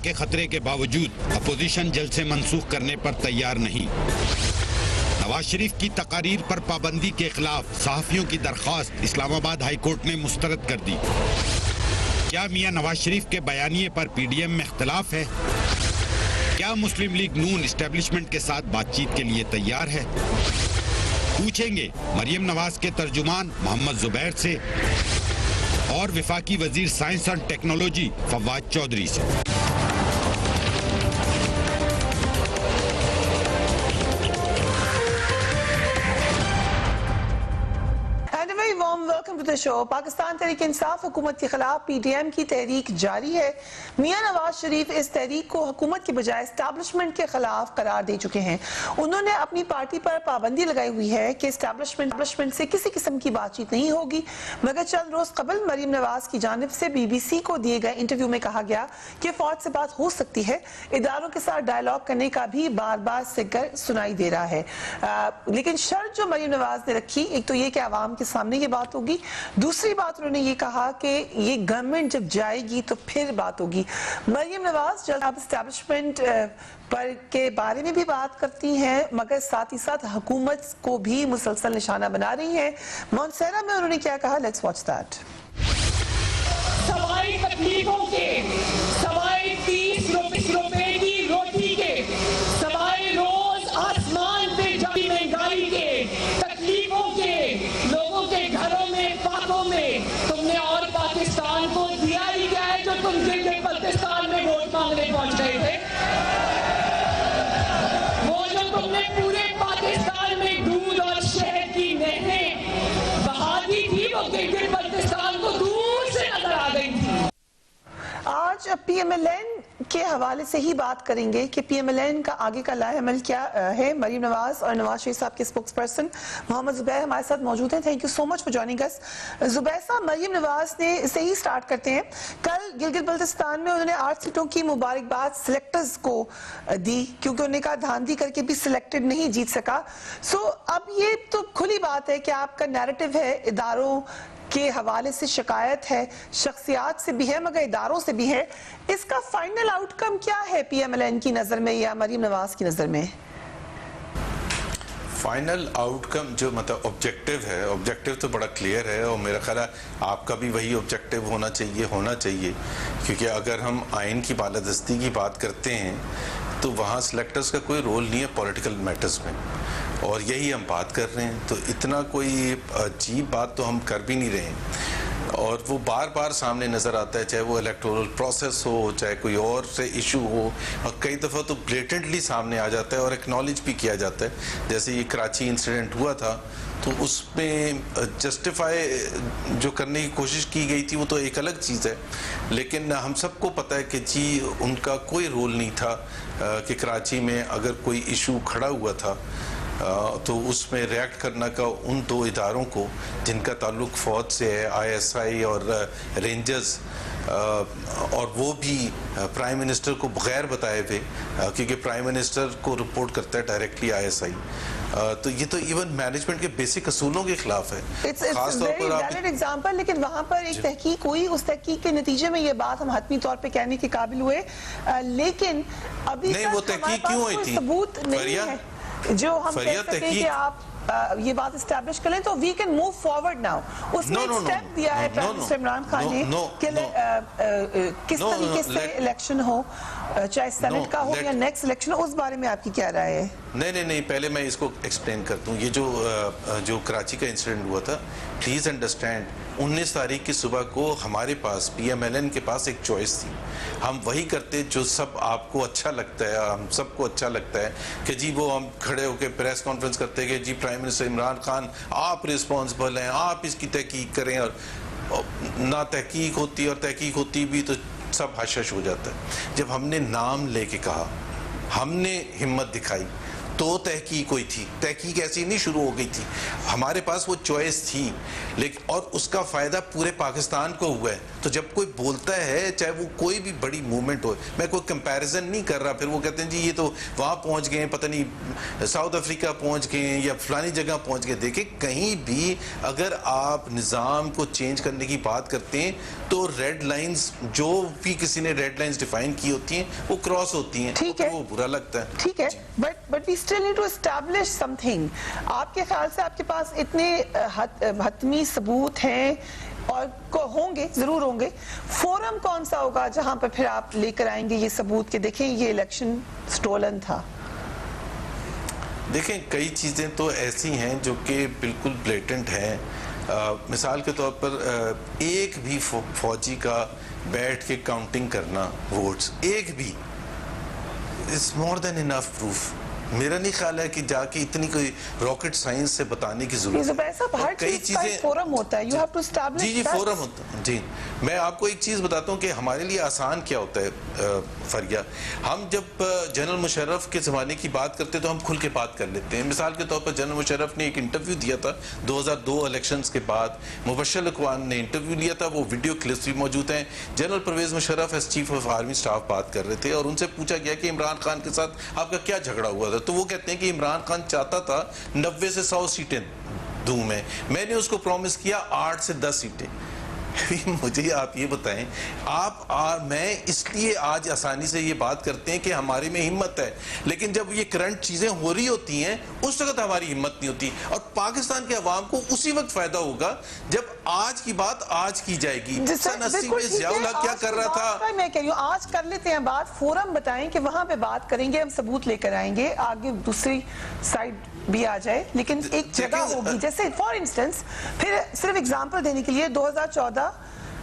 के खतरे के बावजूद अपोजिशन जल्द से मंसूख करने पर तैयार नहीं। नवाज शरीफ की तकारीर पर पाबंदी के खिलाफ सहाफियों की दरख्वास्त इस्लामाबाद हाई कोर्ट ने मुस्तरद कर दी। क्या मियां नवाज शरीफ के बयानिए पर पीडीएम में इख्तलाफ है? क्या मुस्लिम लीग नून एस्टेब्लिशमेंट के साथ बातचीत के लिए तैयार है? पूछेंगे मरियम नवाज के तर्जुमान मोहम्मद जुबैर से और विफाकी वजीर साइंस और टेक्नोलॉजी फवाद चौधरी से। Welcome to the show. Pakistan Tehreek Insaf हुकूमत के खिलाफ पीडीएम की तहरीक जारी है। मियां नवाज शरीफ इस तहरीक को हुकूमत के बजाय एस्टैब्लिशमेंट के खिलाफ करार दे चुके हैं। उन्होंने अपनी पार्टी पर पाबंदी लगाई हुई है कि एस्टैब्लिशमेंट से किसी किस्म की बातचीत नहीं होगी, मगर चंद रोज कबल मरियम नवाज की जानिब से BBC को दिए गए इंटरव्यू में कहा गया कि फौज से बात हो सकती है। इदारों के साथ डायलॉग करने का भी बार बार जिक्र सुनाई दे रहा है, लेकिन शर्त जो मरियम नवाज ने रखी, एक तो ये कि आवाम के सामने ये बात होगी, दूसरी बात उन्होंने ये कहा कि ये गवर्नमेंट जब जाएगी तो फिर बात होगी। मरियम नवाज जल्द अब एस्टैब्लिशमेंट पर के बारे में भी बात करती हैं, मगर साथ ही साथ हुकूमत को भी मुसलसल निशाना बना रही हैं। मोन्सेरा में उन्होंने क्या कहा, लेट्स वॉच दैट। सवाई तकलीफों के, सवाई 30 रुपए की रोटी के, सवाई रोज आसमान पे जाती महंगाई के, तकलीफों के, लोगों के घरों में, बातों में तुमने और पाकिस्तान को दिया ही क्या है जो तुम गिलगित बल्तिस्तान में वोट मांगने पहुंच गए थे? वो जो तुमने पूरे पाकिस्तान में दूध और शहद की नहरें बहा दी थी, वो गिलगित बल्तिस्तान को दूर से नजर आ गई थी। आज PMLN के हवाले से ही बात करेंगे कि PMLN का आगे का लाएअमल क्या है। मरियम नवाज और नवाज शरीफ साहब के स्पोक्स पर्सन मोहम्मद जुबैर हमारे साथ मौजूद हैं। Thank you so much for joining us. Zubair साहब, मरियम नवाज ने से ही स्टार्ट करते हैं। कल गिलगित बल्तिस्तान में उन्होंने 8 सीटों की मुबारकबाद सिलेक्टर्स को दी, क्योंकि उन्होंने कहा धांधली करके भी सिलेक्टेड नहीं जीत सका। सो अब ये तो खुली बात है कि आपका नैरेटिव है, इदारों के हवाले से शिकायत है, शख्सियात से भी है मगर इदारों से भी है। इसका फाइनल आउटकम क्या है PMLN की नजर में या मरियम नवाज की नजर में? फाइनल आउटकम जो मतलब ऑब्जेक्टिव है, ऑब्जेक्टिव तो बड़ा क्लियर है और मेरा ख्याल है आपका भी वही ऑब्जेक्टिव होना चाहिए, क्योंकि अगर हम आइन की बालादस्ती की बात करते हैं तो वहाँ सिलेक्टर्स का कोई रोल नहीं है पॉलिटिकल मैटर्स में, और यही हम बात कर रहे हैं। तो इतना कोई अजीब बात तो हम कर भी नहीं रहे हैं, और वो बार बार सामने नज़र आता है, चाहे वो इलेक्टोरल प्रोसेस हो, चाहे कोई और से इशू हो, और कई दफ़ा तो ब्लेटेंटली सामने आ जाता है और एक्नॉलेज भी किया जाता है। जैसे ये कराची इंसिडेंट हुआ था तो उसमें जस्टिफाई जो करने की कोशिश की गई थी वो तो एक अलग चीज़ है, लेकिन हम सबको पता है कि जी उनका कोई रोल नहीं था कि कराची में अगर कोई इशू खड़ा हुआ था तो उसमें रिएक्ट करना का उन 2 इदारों को जिनका ताल्लुक फ़ौज से है, ISI और रेंजर्स, और वो भी प्राइम मिनिस्टर को बगैर बताए हुए, क्योंकि प्राइम मिनिस्टर को रिपोर्ट करता है डायरेक्टली ISI, तो ये तो इवन मैनेजमेंट के बेसिक असूलों के खिलाफ है। खास तौर पर आप एग्जांपल, लेकिन वहाँ पर एक तहकीक हुई, उस तहकीक के नतीजे में ये बात हम हतमी तौर पे कहने के काबिल हुए, लेकिन अभी नहीं, वो तहकीक क्यों हुई थी? सबूत नहीं है जो हम कह सकें कि आप ये बात एस्टैब्लिश कर लें तो we can move forward now. उसमें एक स्टेप दिया है प्राइम मिनिस्टर इमरान खान ने कि किस तरीके से इलेक्शन हो, चाहे सेनेट का हो या नेक्स्ट इलेक्शन, उस बारे में आपकी क्या राय है? नहीं, पहले मैं इसको एक्सप्लेन कर दूं। ये जो कराची का इंसिडेंट हुआ था, प्लीज़ अंडरस्टैंड, 19 तारीख की सुबह को हमारे पास PMLN के पास एक चॉइस थी। हम वही करते जो सब आपको अच्छा लगता है, हम सबको अच्छा लगता है कि जी वो हम खड़े होकर प्रेस कॉन्फ्रेंस करते हैं कि जी प्राइम मिनिस्टर इमरान खान आप रिस्पॉन्सिबल हैं, आप इसकी तहकीक करें, और ना तहकीक होती और तहकीक होती भी तो सब हश हो जाता है। जब हमने नाम लेके कहा, हमने हिम्मत दिखाई, तो तहकीक हुई थी, तहकीक ऐसी नहीं शुरू हो गई थी, हमारे पास वो चॉइस थी, लेकिन और उसका फ़ायदा पूरे पाकिस्तान को हुआ है। तो जब कोई बोलता है, चाहे वो कोई भी बड़ी मूवमेंट हो, मैं कोई कंपैरिजन नहीं कर रहा, फिर वो कहते हैं जी ये तो वहाँ पहुँच गए, पता नहीं साउथ अफ्रीका पहुँच गए या फलानी जगह पहुँच गए। देखिए कहीं भी अगर आप निज़ाम को चेंज करने की बात करते हैं तो रेड लाइंस, जो भी किसी ने रेड लाइंस डिफाइन की होती हैं वो क्रॉस होती हैं, ठीक तो है, वो बुरा लगता है। ठीक है, but we still need to establish something. आपके ख्याल से आपके पास इतने हतमी सबूत हैं और होंगे, जरूर होंगे, फोरम कौन सा होगा जहां पर फिर आप लेकर आएंगे ये सबूत के देखें ये इलेक्शन स्टोलन था? देखें कई चीज़ें तो ऐसी हैं जो कि बिल्कुल ब्लेटेंट हैं। मिसाल के तौर पर एक भी फौजी का बैठ के काउंटिंग करना वोट्स, एक भी, is more than enough proof. मेरा नहीं ख्याल है कि जाके इतनी कोई रॉकेट साइंस से बताने की जरूरत है। कई चीजें फोरम होता है, यू हैव टू एस्टैब्लिश। जी फोरम होता है जी। मैं आपको एक चीज बताता हूँ कि हमारे लिए आसान क्या होता है फरिया, हम जब जनरल मुशर्रफ के ज़माने की बात करते हैं तो हम खुल के बात कर लेते हैं। मिसाल के तौर पर जनरल मुशर्रफ ने एक इंटरव्यू दिया था 2002 इलेक्शंस के बाद, मुबश्शिर अकवान ने इंटरव्यू लिया था, वो वीडियो क्लिप्स भी मौजूद हैं। General Pervez Musharraf as chief of army staff बात कर रहे थे और उनसे पूछा गया कि इमरान खान के साथ आपका क्या झगड़ा हुआ था, तो वो कहते हैं कि इमरान खान चाहता था 90 से 100 सीटें दूं मैंने उसको प्रॉमिस किया 8 से 10 सीटें। मुझे आप ये बताएं, मैं इसलिए आज आसानी से ये बात करते हैं कि हमारे में हिम्मत है, लेकिन जब ये करंट चीजें हो रही होती हैं उस वक्त हमारी हिम्मत नहीं होती, और पाकिस्तान के अवाम को उसी वक्त फायदा होगा जब आज की बात आज की जाएगी। सन 80 में ज़ियाउल हक क्या कर रहा था, मैं कह रही हूँ आज कर लेते हैं बात, फोरम बताएं कि वहां पे बात करेंगे, हम सबूत लेकर आएंगे, आगे दूसरी साइड भी आ जाए, लेकिन एक जगह होगी। जैसे फॉर इंस्टेंस, फिर सिर्फ एग्जांपल देने के लिए 2014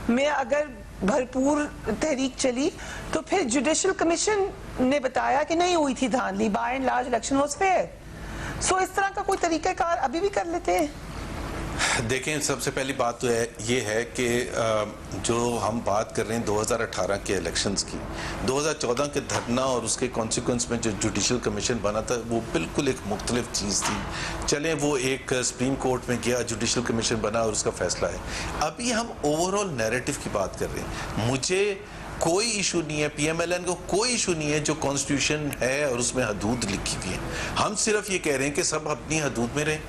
में अगर भरपूर तहरीक चली तो फिर जुडिशल कमीशन ने बताया कि नहीं हुई थी धांधली, by and large election was fair. So इस तरह का कोई तरीकाकार अभी भी कर लेते हैं। देखें सबसे पहली बात तो ये है कि जो हम बात कर रहे हैं 2018 के इलेक्शंस की, 2014 के धरना और उसके कॉन्सिक्वेंस में जो जुडिशल कमीशन बना था वो बिल्कुल एक मुख्तलिफ चीज़ थी। चलें वो एक सुप्रीम कोर्ट में गया, जुडिशल कमीशन बना और उसका फैसला है। अभी हम ओवरऑल नैरेटिव की बात कर रहे हैं। मुझे कोई इशू नहीं है, PMLN को कोई इशू नहीं है जो कॉन्स्टिट्यूशन है और उसमें हदूद लिखी हुई है। हम सिर्फ ये कह रहे हैं कि सब अपनी हदूद में रहें,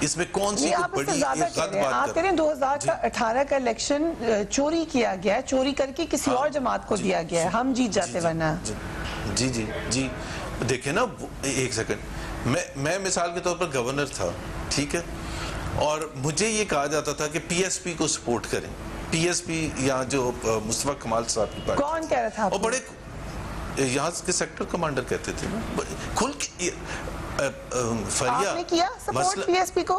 इसमें कौन सी बड़ी गलत बात आप कह रहे हैं 2018 का इलेक्शन चोरी किया गया है, चोरी करके किसी और जमात को दिया गया है, हम जीत जाते वरना। जी जी जी देखे ना, एक सेकंड, मैं मिसाल के तौर पर गवर्नर था, ठीक है, और मुझे ये कहा जाता था कि PSP को सपोर्ट करें। PSP या जो मुस्तफा कमाल साहब की पार्टी, कौन कह रहा था? और बड़े यहाँ के सेक्टर कमांडर कहते थे ना, खुल के फरिया, आपने किया सपोर्ट PSP को?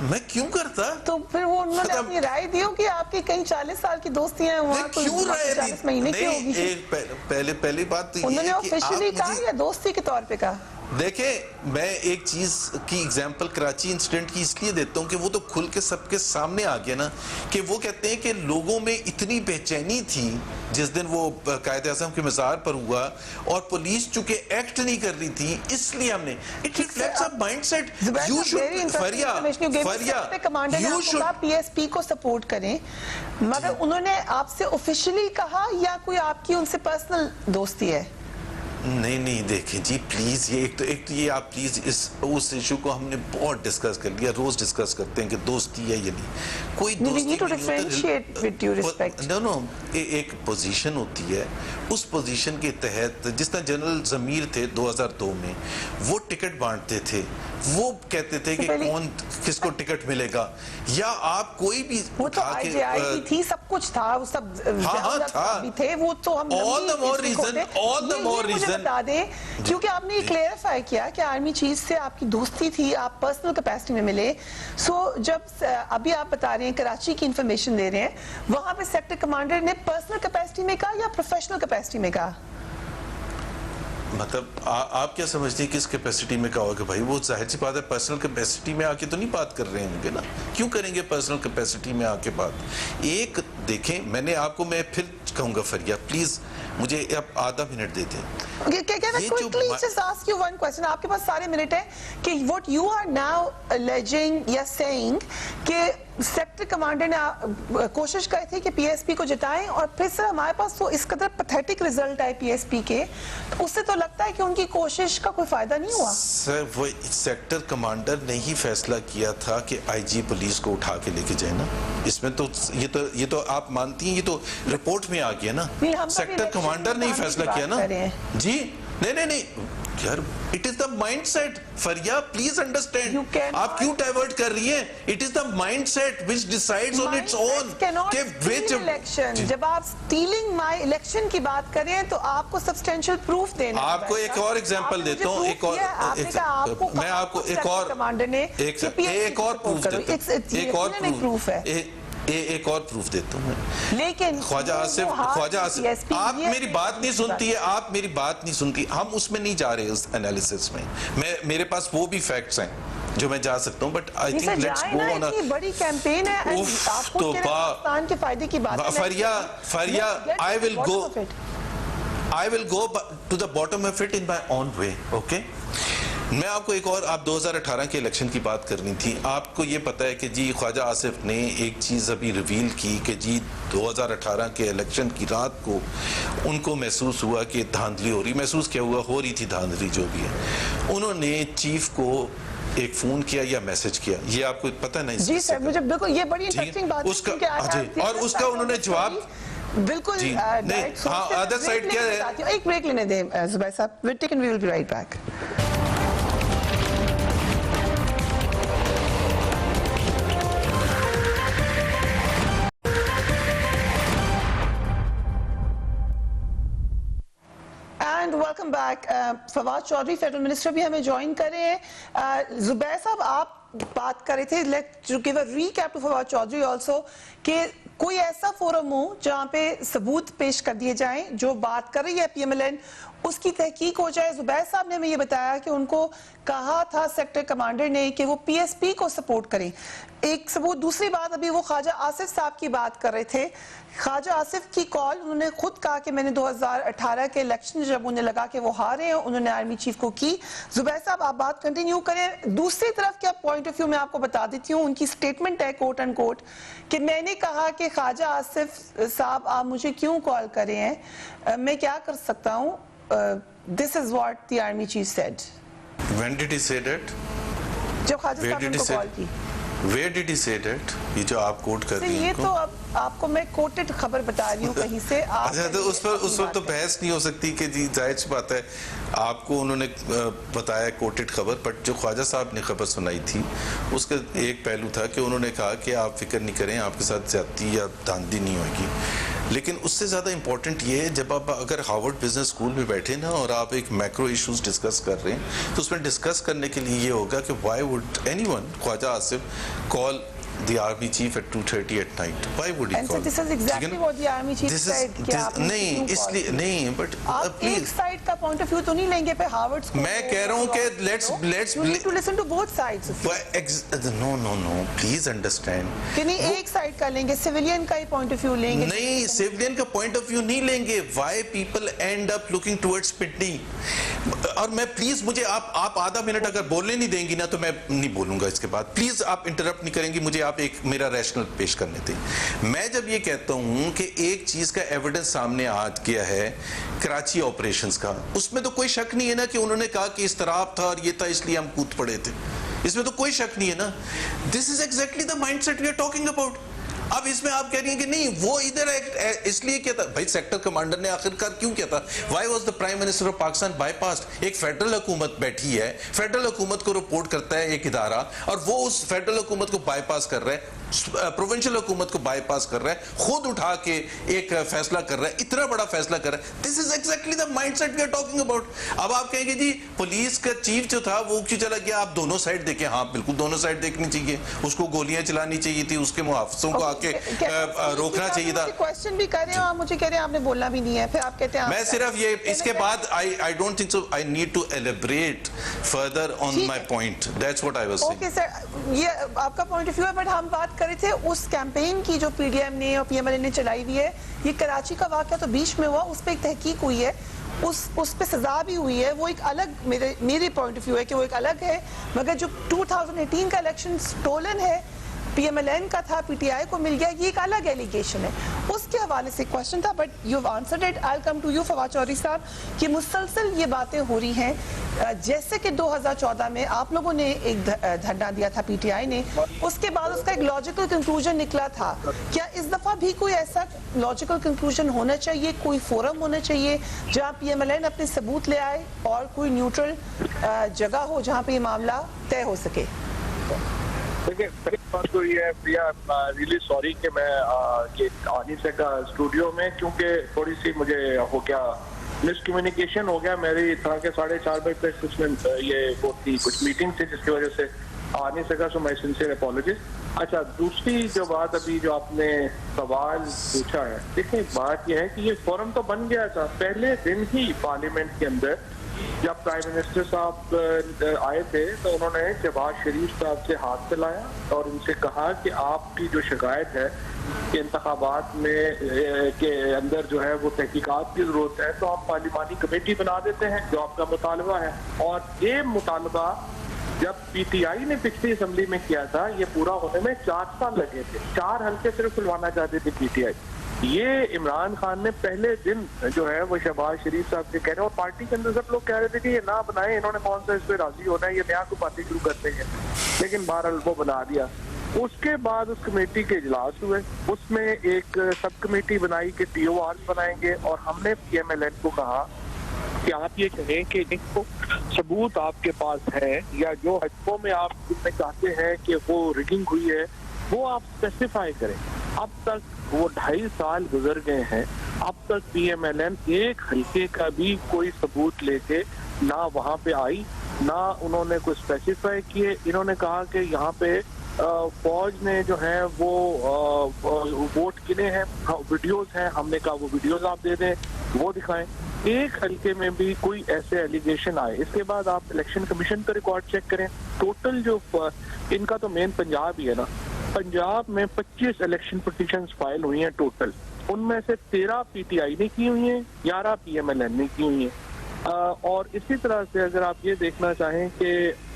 मैं क्यों करता? तो फिर वो उन्होंने अपनी राय दी हो कि आपकी कई 40 साल की दोस्ती है वहाँ, क्यों राय 40 महीने की होगी? पहली बात तो उन्होंने ऑफिशियली कहा या दोस्ती के तौर पे कहा? देखें मैं एक चीज की एग्जांपल कराची इंसिडेंट की इसलिए देता हूं कि वो तो खुल के सबके सामने आ गया ना, कि वो कहते हैं कि लोगों में इतनी बेचैनी थी जिस दिन वो कायदे आज़म के मज़ार पर हुआ और पुलिस चूंकि एक्ट नहीं कर रही थी, इसलिए हमने it reflects a mindset. You should Fariya you should PSP को सपोर्ट करें, मगर उन्होंने आपसे ऑफिशियली कहा या कोई आपकी उनसे पर्सनल दोस्ती है? नहीं देखें जी प्लीज, ये एक तो ये आप प्लीज उस इशू को हमने बहुत डिस्कस कर लिया, रोज डिस्कस करते हैं कि दोस्ती है या नहीं, कोई दोस्ती नो एक पोजीशन होती है, उस पोजीशन के तहत जिस तरह जनरल जमीर थे 2002 में, वो टिकट बांटते थे, वो कहते थे कि कौन किसको टिकट मिलेगा, या आप कोई भी वो तो IJI थी, सब कुछ था, वो सब था भी थे, वो तो हम ऑल द मोर रीजन बता दें, क्योंकि आपने ये क्लेरिफाई किया कि आर्मी चीफ से आपकी दोस्ती थी, आप पर्सनल कैपेसिटी में मिले। सो जब अभी आप बता रहे हैं कराची की इंफॉर्मेशन दे रहे हैं, वहां पे सेक्टर कमांडर ने पर्सनल कैपेसिटी में कहा या प्रोफेशनल कैपेसिटी में कहा? मतलब आप क्या समझते हैं किस कैपेसिटी में कहा होगा? भाई वो जाहिर सी बात है पर्सनल कैपेसिटी में आके तो नहीं बात कर रहे होंगे ना, क्यों करेंगे पर्सनल कैपेसिटी में आके बात? एक देखें, मैं फिर कहूंगा फरिया प्लीज मुझे अब आधा मिनट दे दें। quickly just ask you one question, आपके पास सारे मिनट है कि what you are now alleging या saying कि सेक्टर कमांडर ने कोशिश की थी कि पीएसपी को जिताएं और फिर सर हमारे पास तो इस कदर पैथेटिक रिजल्ट आए पीएसपी के, तो उससे तो लगता है कि उनकी कोशिश का कोई फायदा नहीं हुआ। सर वो सेक्टर कमांडर ने ही फैसला किया था कि आईजी पुलिस को उठा के लेके जाए ना, इसमें तो ये तो आप मानती हैं, ये तो रिपोर्ट में आ गया ना, सेक्टर कमांडर ने ही फैसला किया ना जी। नहीं यार, it is the mindset Fariya, please understand. आप क्यों डाइवर्ट कर रही हैं? It is the mindset which decides on its own कि व्हिच इलेक्शन। जब आप स्टीलिंग माय इलेक्शन की बात करें तो आपको सब्सटेंशियल प्रूफ देना। आपको एक और एग्जांपल देता हूं, मैं आपको एक और कमांडर ने एक और प्रूफ देता हूं, एक और प्रूफ देता हूँ। लेकिन ख्वाजा आसिफ आप मेरी बात नहीं सुनती है, आप मेरी बात नहीं सुनती। हम उसमें नहीं जा रहे उस एनालिसिस में, मेरे पास वो भी फैक्ट्स हैं जो मैं जा सकता हूँ, but I think let's go on a बड़ी कैंपेन है। तो पाकिस्तान के फायदे की बात फरिया I will go to the bottom of it in my own way. Okay, मैं आपको एक और, आप 2018 के इलेक्शन की बात करनी थी। आपको ये पता है कि जी ख्वाजा आसिफ ने एक चीज़ अभी रिवील की कि जी 2018 के इलेक्शन की रात को उनको महसूस हुआ कि धांधली हो रही, महसूस क्या हुआ, हो रही थी धांधली जो भी है। उन्होंने चीफ को एक फोन किया या मैसेज किया, ये आपको पता नहीं? जी सर, मुझे बिल्कुल ये बड़ी इंटरेस्टिंग बात उसका और उसका उन्होंने जवाब बिल्कुल नहीं। हाँ, अदर साइड क्या है? एक ब्रेक लेने दें जुबैर साहब, we will be right back. Welcome back. Fawad Chaudhry federal minister भी हमें ज्वाइन कर रहे हैं। जुबैर साहब, आप बात कर रहे थे, let's give a recap to Fawad Chaudhry also, कि कोई ऐसा फोरम हो जहां पे सबूत पेश कर दिए जाएं, जो बात कर रही है पीएमएलएन उसकी तहकीक हो जाए। जुबैर साहब ने हमें ये बताया कि उनको कहा था सेक्टर कमांडर ने कि वो पीएसपी को सपोर्ट करें। एक सबूत। दूसरी बात, अभी वो ख्वाजा आसिफ साहब की बात कर रहे थे। ख्वाजा आसिफ की कॉल, उन्होंने खुद कहा कि मैंने 2018 के इलेक्शन जब उन्हें लगा कि वो हारे हैं, उन्होंने आर्मी चीफ को की। जुबैर साहब, आप बात कंटिन्यू करें। दूसरी तरफ क्या पॉइंट ऑफ व्यू मैं आपको बता देती हूँ, उनकी स्टेटमेंट है कोट एंड कोट कि मैंने कहा कि ख्वाजा आसिफ साहब आप मुझे क्यों कॉल करे हैं, मैं क्या कर सकता हूँ। This is what the army chief said. When did he say that? जब ख्वाजा साहब ने उनको कॉल की। Where did he say that? ये जो आप कोट कर रही हैं, ये तो अब आपको मैं कोटेड खबर बता रही हूँ कहीं से। अच्छा, तो उस पर तो बहस नहीं हो सकती कि जी जाहिर सी बात है आपको उन्होंने बताया कोटेड खबर, बट जो ख्वाजा साहब ने खबर सुनाई थी उसका एक पहलू था कि उन्होंने कहा कि आप फिक्र नहीं करें, आपके साथ ज्यादती या धांधली नहीं होगी। लेकिन उससे ज़्यादा इंपॉर्टेंट ये है, जब आप अगर हार्वर्ड बिजनेस स्कूल में बैठे ना और आप एक मैक्रो इश्यूज डिस्कस कर रहे हैं, तो उसमें डिस्कस करने के लिए ये होगा कि why would anyone Khawaja Asif call the army chief at 2:30 at night? Why would he And call? so this is exactly what the army chief said. नहीं, इसलिए नहीं, but आप एक साइड का पॉइंट ऑफ व्यू तो नहीं लेंगे पे हार्वर्ड स्कूल। मैं कह रहा हूँ कि let's you need to listen to both sides. No, please understand. कि नहीं, एक साइड का लेंगे, सिविलियन का ही पॉइंट ऑफ व्यू लेंगे। नहीं, सिविलियन का पॉइंट ऑफ व्यू नहीं लेंगे। Why people end up looking towards Pitney? और मैं प्लीज, मुझे आप आधा मिनट अगर बोलने नहीं देंगी ना तो मैं नहीं बोलूंगा इसके बाद। प्लीज आप इंटरप्ट नहीं करेंगी मुझे, आप एक मेरा रैशनल पेश करने थे। मैं जब ये कहता हूं कि एक चीज का एविडेंस सामने आ गया है कराची ऑपरेशंस का, उसमें तो कोई शक नहीं है ना कि उन्होंने कहा कि इस्तराब था और ये था इसलिए हम कूद पड़े थे, इसमें तो कोई शक नहीं है ना। This is exactly the mindset we are talking about. अब इसमें आप कह रही हैं कि नहीं वो इधर इसलिए क्या था भाई, सेक्टर कमांडर ने आखिरकार क्यों किया था? Why was the prime minister of Pakistan bypassed? एक फेडरल हुकूमत बैठी है, फेडरल हुकूमत को रिपोर्ट करता है एक इदारा, और वो उस फेडरल हुकूमत को बाईपास कर रहा है, प्रोविंशियल हुकूमत को बाईपास कर रहा है, खुद उठा के एक फैसला कर रहा है, इतना बड़ा फैसला कर रहा है। This is exactly the mindset we are talking about. अब आप कहेंगे जी पुलिस का चीफ जो था वो क्यों चला गया, आप दोनों साइड देखें। हाँ बिल्कुल दोनों साइड देखनी चाहिए, उसको गोलियां चलानी चाहिए थी, उसके मुहाफिजों को आके रोकना चाहिए था। क्वेश्चन भी कर रहे हो आप, मुझे कह रहे हैं आपने बोलना भी नहीं है, फिर आप कहते हैं मैं सिर्फ ये इसके बाद I don't think so I need to elaborate further on my point. That's what I was saying. Okay sir, ये आपका पॉइंट ऑफ व्यू है, बट हम बात बात कर रहे थे उस कैंपेन की जो पीडीएम ने और पीएमएलएन ने चलाई हुई है, ये कराची का वाकया तो बीच में हुआ, उस पर एक तहकीक हुई है, उस पे सजा भी हुई है, वो एक अलग मेरे पॉइंट ऑफ व्यू है कि वो एक अलग है, मगर जो 2018 का इलेक्शन स्टोलन है, पीएमएलएन का था, पीटीआई को मिल गया, ये एक अलग एलिगेशन है। उसके हवाले से क्वेश्चन था, but you have answered it. I will come to you Fawad Chaudhry साहब कि मुसलसल ये बातें हो रही हैं, जैसे कि 2014 में आप लोगों ने एक धरना दिया था पीटीआई ने, उसके बाद उसका एक लॉजिकल कंक्लूजन निकला था। क्या इस दफा भी कोई ऐसा लॉजिकल कंक्लूजन होना चाहिए, कोई फोरम होना चाहिए जहां पीएमएलएन अपने सबूत ले आए और कोई न्यूट्रल जगह हो जहां पे ये मामला तय हो सके? देखिए, पहली बात तो ये है प्रिया, रियली सॉरी कि मैं ये आ नहीं सका स्टूडियो में, क्योंकि थोड़ी सी मुझे हो गया मिसकम्युनिकेशन हो गया। मेरी तरह के 4:30 बजे तक कुछ ये वो थी, कुछ मीटिंग थी जिसकी वजह से आ नहीं सका, सो माय सिंसियर अपॉलॉजीज। अच्छा, दूसरी जो बात अभी जो आपने सवाल पूछा है, देखिए बात यह है कि ये फोरम तो बन गया था पहले दिन ही पार्लियामेंट के अंदर। जब प्राइम मिनिस्टर साहब आए थे तो उन्होंने शहबाज शरीफ साहब से हाथ मिलाया और उनसे कहा कि आपकी जो शिकायत है कि इंतखाबात में के अंदर जो है वो तहकीकात की जरूरत है, तो आप पार्लिमानी कमेटी बना देते हैं, जो आपका मुतालबा है। और ये मुतालबा जब पीटीआई ने पिछली असेंबली में किया था, ये पूरा होने में 4 साल लगे थे। 4 हल्के सिर्फ खुलवाना चाहते थे पीटीआई। ये इमरान खान ने पहले दिन जो है वो शहबाज शरीफ साहब से कह रहे हैं, और पार्टी के अंदर सब लोग कह रहे थे कि ये ना बनाए, इन्होंने कौन सा इस पे राजी होना है, ये नया को बातें शुरू करते हैं, लेकिन बहरहाल वो बना दिया। उसके बाद उस कमेटी के इजलास हुए, उसमें एक सब कमेटी बनाई कि POR बनाएंगे, और हमने पीएमएलएन को कहा कि आप ये कहें कि जिनको सबूत आपके पास है या जो हजकों में आप चाहते हैं कि वो रिगिंग हुई है, वो आप स्पेसिफाई करें। अब तक वो 2.5 साल गुजर गए हैं, अब तक पीएमएलएन एक हल्के का भी कोई सबूत लेके ना वहाँ पे आई, ना उन्होंने कोई स्पेसिफाई किए। इन्होंने कहा कि यहाँ पे फौज ने जो है वो वोट गिने हैं, वीडियोस हैं, हमने कहा वो वीडियोस आप दे दें, वो दिखाएं। एक हल्के में भी कोई ऐसे एलिगेशन आए। इसके बाद आप इलेक्शन कमीशन का रिकॉर्ड चेक करें, टोटल जो इनका तो मेन पंजाब ही है ना, पंजाब में 25 इलेक्शन पिटीशंस फाइल हुई हैं टोटल, उनमें से 13 पीटीआई ने की हुई हैं, 11 पीएमएलएन ने की हुई हैं। और इसी तरह से अगर आप ये देखना चाहें कि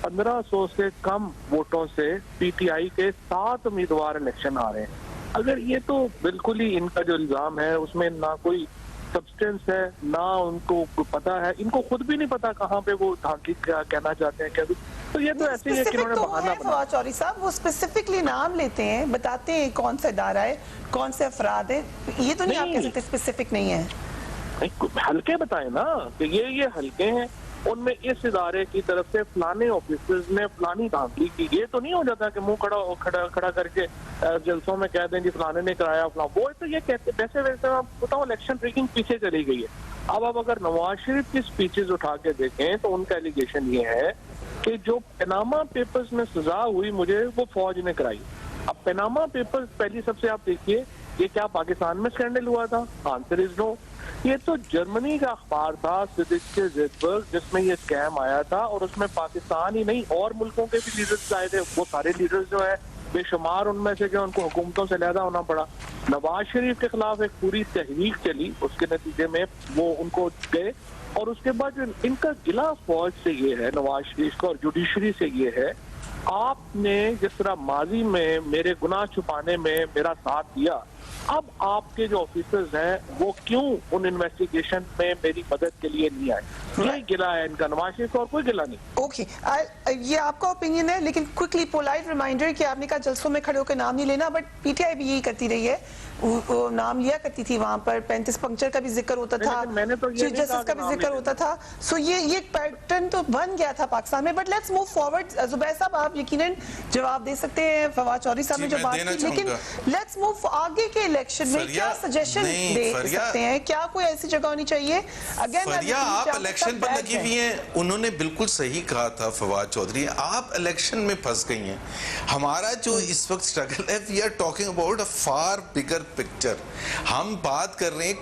1500 से कम वोटों से पीटीआई के 7 उम्मीदवार इलेक्शन आ रहे हैं। अगर ये तो बिल्कुल ही इनका जो इल्जाम है उसमें ना कोई सब्सटेंस है, ना उनको पता है, इनको खुद भी नहीं पता कहाँ पे वो तहकीक कहना चाहते हैं क्या। तो ये तो ऐसे ही है कि उन्होंने बहाना बनाया। फवाद चौधरी साहब वो स्पेसिफिकली नाम लेते हैं, बताते हैं कौन सा इदारा है, कौन से अफराद है, ये तो नहीं आप कह सकते स्पेसिफिक नहीं है। हल्के बताए ना कि ये हल्के हैं, उनमें इस इदारे की तरफ से फलाने ऑफिसर्स ने फलानी धांधली की। ये तो नहीं हो जाता कि मुंह खड़ा करके जलसों में कह दें जी फलाने ने कराया फलां, वो तो ये कहते वैसे वैसे आप बताओ इलेक्शन ट्रिकिंग पीछे चली गई है। अब अगर नवाज शरीफ की स्पीचेस उठा के देखें तो उनका एलिगेशन ये है कि जो पनामा पेपर्स में सजा हुई मुझे वो फौज ने कराई। अब पनामा पेपर्स पहली सबसे आप देखिए, ये क्या पाकिस्तान में स्कैंडल हुआ था? Answer is no. ये तो जर्मनी का अखबार था सिद्दीक ज़ेडबर्ग, जिसमें ये स्कैम आया था, और उसमें पाकिस्तान ही नहीं और मुल्कों के भी लीडर्स आए थे। वो सारे लीडर्स जो है बेशुमार उनमें से जो उनको हुकूमतों से अलहदा होना पड़ा। नवाज शरीफ के खिलाफ एक पूरी तहरीक चली, उसके नतीजे में वो उनको गए, और उसके बाद जो इनका गिला फौज से ये है, नवाज शरीफ का, और जुडिशरी से ये है, आपने जिस तरह माजी में मेरे गुनाह छुपाने में मेरा साथ दिया, अब आपके जो ऑफिसर्स हैं वो क्यों उन इन्वेस्टिगेशन में मेरी मदद के लिए नहीं आए? यही गिला है इनका, नवाज शरीफ और कोई गिला नहीं। ओके, ये आपका ओपिनियन है, लेकिन क्विकली पोलाइट रिमाइंडर कि आपने कहा जलसों में खड़े होकर नाम नहीं लेना, बट पीटीआई भी यही करती रही है, वो नाम लिया करती थी, वहां पर 35 पंक्चर का भी जिक्र होता था, चीफ जस्टिस का भी जिक्र होता था। सो ये पैटर्न तो बन गया था पाकिस्तान में। But let's move forward. Zubair साहब आप यकीनन जवाब दे सकते हैं फवाद चौधरी साहब ने जो बात की, लेकिन लेट्स मूव आगे के इलेक्शन में क्या सजेशन दे सकते हैं? क्या कोई ऐसी जगह होनी चाहिए? फरिया, आप इलेक्शन पर लगी हुई हैं। उन्होंने बिल्कुल सही कहा था फवाद चौधरी, आप इलेक्शन में फंस गई हैं। हमारा जो इस वक्त स्ट्रगल है, we are talking about a far bigger picture. हम बात कर रहे हैं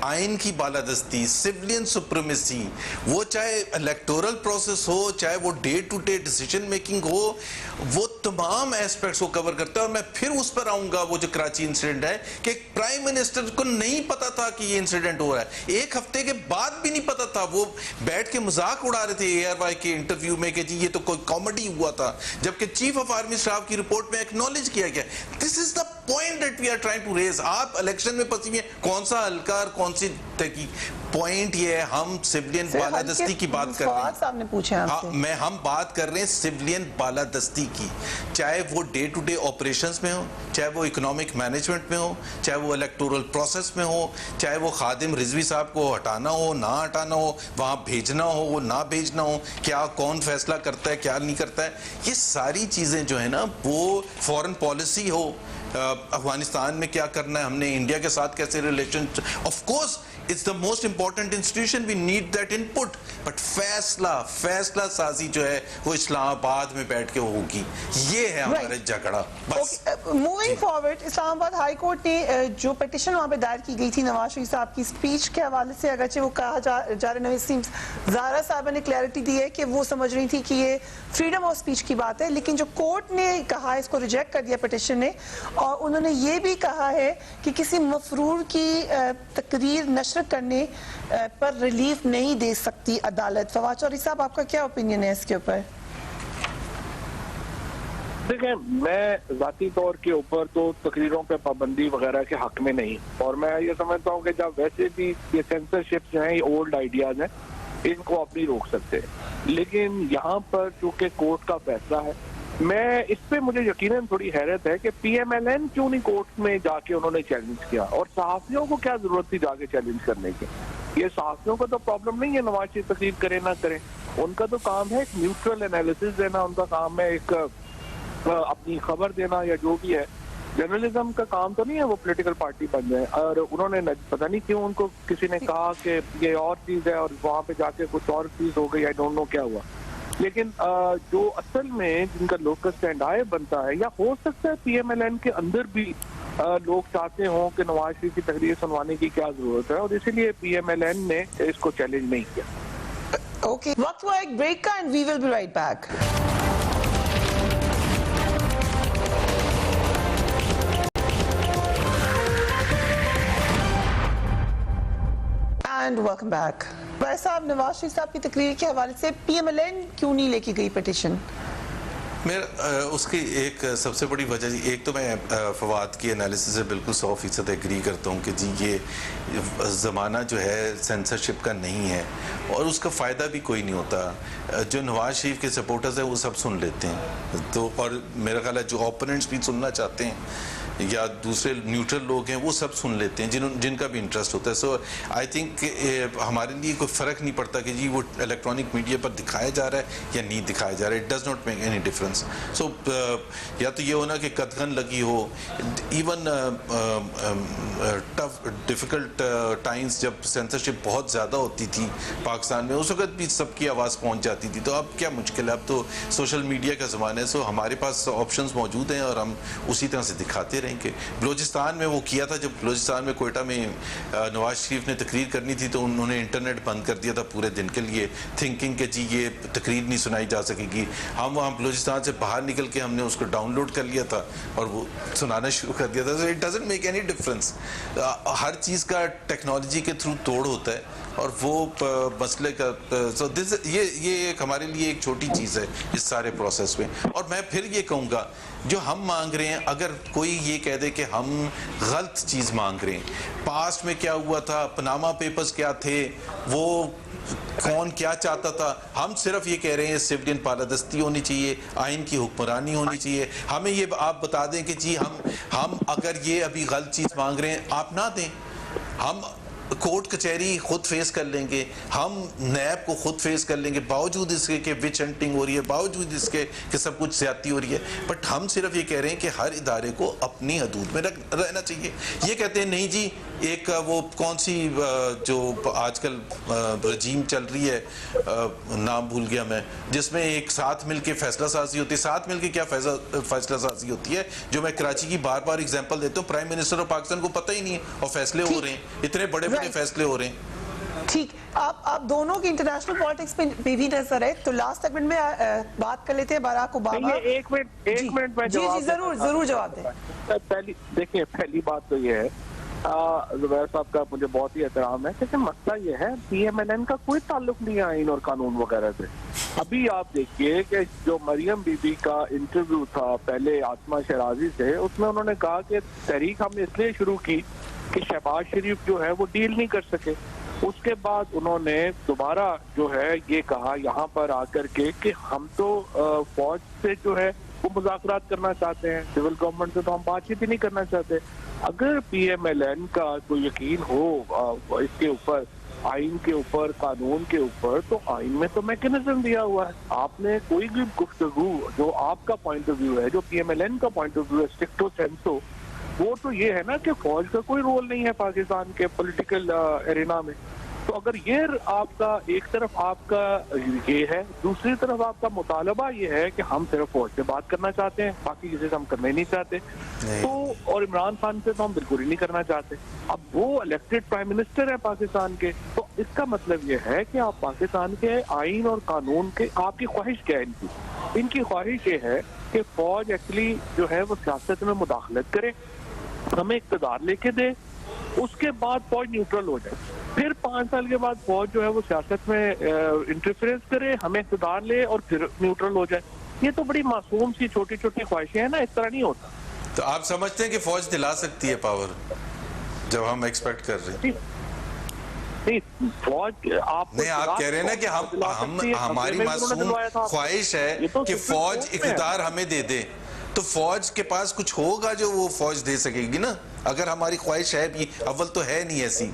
आइन की बालादस्ती, सिविलियन सुप्रीमेसी, वो चाहे इलेक्टोरल प्रोसेस हो, चाहे वो day to day decision making हो, वो तमाम एस्पेक्ट्स को कवर करता है। और मैं फिर उस पर आऊंगा, वो जो कराची इंसिडेंट है कि प्राइम मिनिस्टर को नहीं पता था कि ये इंसिडेंट हो रहा है, एक हफ्ते के बाद भी नहीं पता था। वो बैठ के मजाक उड़ा रहे थे ARY के इंटरव्यू में कि जी ये तो कोई कॉमेडी हुआ था, जबकि चीफ ऑफ आर्मी स्टाफ की रिपोर्ट में एक्नॉलेज किया गया। This is the point that we are trying to raise. आप इलेक्शन में फंसी हैं, कौन सा हल्का और कौन सी तहकीक? पॉइंट ये है, हम सिविलियन बालादस्ती की बात कर रहे हैं। सामने पूछे आपसे। हम बात कर रहे हैं सिविलियन बालादस्ती की, चाहे वो डे टू डे ऑपरेशंस में हो, चाहे वो इकोनॉमिक मैनेजमेंट में हो, चाहे वो इलेक्टोरल प्रोसेस में हो, चाहे वो खादिम रिजवी साहब को हटाना हो ना हटाना हो, वहां भेजना हो ना भेजना हो, क्या कौन फैसला करता है क्या नहीं करता है, ये सारी चीजें जो है ना, वो फॉरेन पॉलिसी हो, अफगानिस्तान में क्या करना है, हमने इंडिया के साथ कैसे relation, of course it's the most important institution, we need that input, but फैसला साजी जो है वो इस्लामाबाद में बैठ के होगी। ये है हमारा झगड़ा। बस moving forward, Islamabad high court ने जो पिटिशन वहां पे दायर की गई थी नवाज शरीफ साहब की स्पीच के हवाले से, अगरचे वो कहा जा रहा है, ज़ारा साहबा ने क्लैरिटी दी है कि वो समझ रही थी कि ये फ्रीडम ऑफ स्पीच की बात है, लेकिन जो कोर्ट ने कहा, इसको रिजेक्ट कर दिया पिटिशन ने, और उन्होंने ये भी कहा है कि किसी मफरूर की तकरीर नशर करने पर रिलीफ नहीं दे सकती अदालत। फवाद चौधरी साहब, आपका क्या ओपिनियन है इसके ऊपर? देखिए, मैं जाती तौर के ऊपर तो तकरीरों पे पाबंदी वगैरह के हक में नहीं, और मैं ये समझता हूँ कि जब वैसे भी ये सेंसरशिप जो है, ये ओल्ड आइडियाज हैं, इनको आप नहीं रोक सकते। लेकिन यहाँ पर चूंकि कोर्ट का फैसला है, मैं इस पे मुझे यकीनन थोड़ी हैरत है कि PMLN क्यों नहीं कोर्ट में जाके उन्होंने चैलेंज किया, और सहाफियों को क्या जरूरत थी जाके चैलेंज करने की? ये सहाफियों का तो प्रॉब्लम नहीं है नवाज शरीफ तकरीर करे ना करें, उनका तो काम है एक न्यूट्रल एनालिसिस देना, उनका काम है एक अपनी खबर देना या जो भी है। जर्नलिज्म का काम तो नहीं है वो पॉलिटिकल पार्टी बन जाए। और उन्होंने पता नहीं क्यों उनको किसी ने कहा कि ये और चीज है, और वहां पे जाके कुछ और चीज हो गई, आई डोंट नो क्या हुआ। लेकिन जो असल में जिनका लोकल स्टैंड आए बनता है, या हो सकता है PMLN के अंदर भी लोग चाहते हों कि नवाज शरीफ की तकरीर सुनवाने की क्या जरूरत है, और इसीलिए PMLN ने इसको चैलेंज नहीं किया। ओके, वक्त हुआ एक ब्रेक का, and we will be right back. And welcome back. भाई साहब, नवाज शरीफ साहब की तकरीर के हवाले से PMLN क्यों नहीं लेके गई पिटिशन? मेरा उसकी एक सबसे बड़ी वजह, एक तो मैं फवाद की एनालिसिस से बिल्कुल 100% एग्री करता हूँ कि जी ये ज़माना जो है सेंसरशिप का नहीं है, और उसका फ़ायदा भी कोई नहीं होता। जो नवाज शरीफ के सपोर्टर्स हैं वो सब सुन लेते हैं, तो और मेरा ख्याल है जो ओपोनेंट्स भी सुनना चाहते हैं या दूसरे न्यूट्रल लोग हैं वो सब सुन लेते हैं, जिनका भी इंटरेस्ट होता है। सो आई थिंक हमारे लिए कोई फ़र्क नहीं पड़ता कि जी वो इलेक्ट्रॉनिक मीडिया पर दिखाया जा रहा है या नहीं दिखाया जा रहा है, it does not make any difference. So या तो ये होना कि कदगन लगी हो, इवन टफ डिफ़िकल्ट टाइम्स जब सेंसरशिप बहुत ज़्यादा होती थी पाकिस्तान में, उस वक्त भी सबकी आवाज़ पहुँच जाती थी। तो अब क्या मुश्किल है, अब तो सोशल मीडिया का ज़माना है, सो हमारे पास ऑप्शंस मौजूद हैं और हम उसी तरह से दिखाते रहेंगे। बलूचिस्तान में वो किया था, जब बलूचिस्तान में कोयटा में नवाज शरीफ ने तकरीर करनी थी तो उन्होंने इंटरनेट बंद कर दिया था पूरे दिन के लिए, थिंकिंग कि जी ये तकरीर नहीं सुनाई जा सकेगी। हम वहाँ बलूचिस्तान से बाहर निकल के हमने उसको डाउनलोड कर लिया था और वो सुनाना शुरू कर दिया था। So it doesn't make any difference. हर चीज़ का टेक्नोलॉजी के थ्रू तोड़ होता है, और वो मसले का सो दिस ये एक हमारे लिए एक छोटी चीज़ है इस सारे प्रोसेस में। और मैं फिर ये कहूँगा, जो हम मांग रहे हैं, अगर कोई ये कह दे कि हम गलत चीज़ मांग रहे हैं, पास्ट में क्या हुआ था, पनामा पेपर्स क्या थे, वो कौन क्या चाहता था, हम सिर्फ ये कह रहे हैं सिविलियन पालादस्ती होनी चाहिए, आइन की हुक्मरानी होनी चाहिए। हमें ये आप बता दें कि जी हम अगर ये अभी गलत चीज़ मांग रहे हैं आप ना दें, हम कोर्ट कचहरी खुद फेस कर लेंगे, हम नैब को खुद फेस कर लेंगे, बावजूद इसके कि विच हंटिंग हो रही है, बावजूद इसके कि सब कुछ ज्यादती हो रही है। बट हम सिर्फ ये कह रहे हैं कि हर इदारे को अपनी हदूद में रहना चाहिए। ये कहते हैं नहीं जी, एक वो कौन सी जो आजकल रजीम चल रही है, नाम भूल गया मैं, जिसमें एक साथ मिलके फैसला साजी होती है। साथ मिलके क्या फैसला साजी होती है, जो मैं कराची की बार बार एग्जांपल देता हूँ, प्राइम मिनिस्टर ऑफ पाकिस्तान को पता ही नहीं है और फैसले हो रहे हैं, इतने बड़े बड़े फैसले हो रहे हैं। ठीक, आप दोनों की इंटरनेशनल पॉलिटिक्स में भी नजर है, तो लास्ट सेगमेंट में बात कर लेते हैं बराक ओबामा। एक मिनट में जरूर जवाब दें। पहली बात तो ये है, जुबैर साहब का मुझे बहुत ही एहतराम है, लेकिन मसला ये है PMLN का कोई ताल्लुक नहीं है आइन और कानून वगैरह से। अभी आप देखिए कि जो मरियम बीबी का इंटरव्यू था पहले आसमा शराजी से, उसमें उन्होंने कहा कि तहरीक हमने इसलिए शुरू की कि शहबाज शरीफ जो है वो डील नहीं कर सके। उसके बाद उन्होंने दोबारा जो है ये कहा यहाँ पर आकर के कि हम तो फौज से जो है वो मुज़ाकरात करना चाहते हैं, सिविल गवर्नमेंट से तो हम बातचीत ही नहीं करना चाहते। अगर PMLN का कोई यकीन हो इसके ऊपर, आइन के ऊपर, कानून के ऊपर, तो आइन में तो मैकेनिज्म दिया हुआ है। आपने कोई भी गुफ्तगू जो आपका पॉइंट ऑफ व्यू है, जो PMLN का पॉइंट ऑफ व्यू है स्ट्रिक्टो सेंसो, वो तो ये है ना कि फौज का कोई रोल नहीं है पाकिस्तान के पॉलिटिकल एरिना में। तो अगर ये आपका एक तरफ आपका ये है, दूसरी तरफ आपका मुतालबा ये है कि हम सिर्फ फौज से बात करना चाहते हैं, बाकी किसी से हम करना ही नहीं चाहते, तो और इमरान खान से तो हम बिल्कुल ही नहीं करना चाहते। अब वो इलेक्टेड प्राइम मिनिस्टर है पाकिस्तान के, तो इसका मतलब ये है कि आप पाकिस्तान के आइन और कानून के, आपकी ख्वाहिश क्या है? इनकी ख्वाहिश ये है कि फौज एक्चुअली जो है वो सियासत में मुदाखलत करे, हमें इक़्तिदार लेके दे, उसके बाद फौज न्यूट्रल हो जाए, फिर 5 साल के बाद फौज जो है वो सियासत में इंटरफेरेंस करे, हमें इक़्तिदार ले और फिर न्यूट्रल हो जाए। ये तो बड़ी मासूम सी छोटी छोटी ख्वाहिशें हैं ना, इस तरह नहीं होता। तो आप समझते हैं कि फौज दिला सकती है पावर, जब हम एक्सपेक्ट कर रहे हैं? नहीं, फौज आप कह रहे हैं ना कि हम हमारी मासूम ख्वाहिश है कि फौज इक़्तिदार हमें दे दे, तो फौज के पास कुछ होगा जो वो फौज दे सकेगी ना। अगर हमारी ख्वाहिश है भी, अव्वल तो है नहीं ऐसी।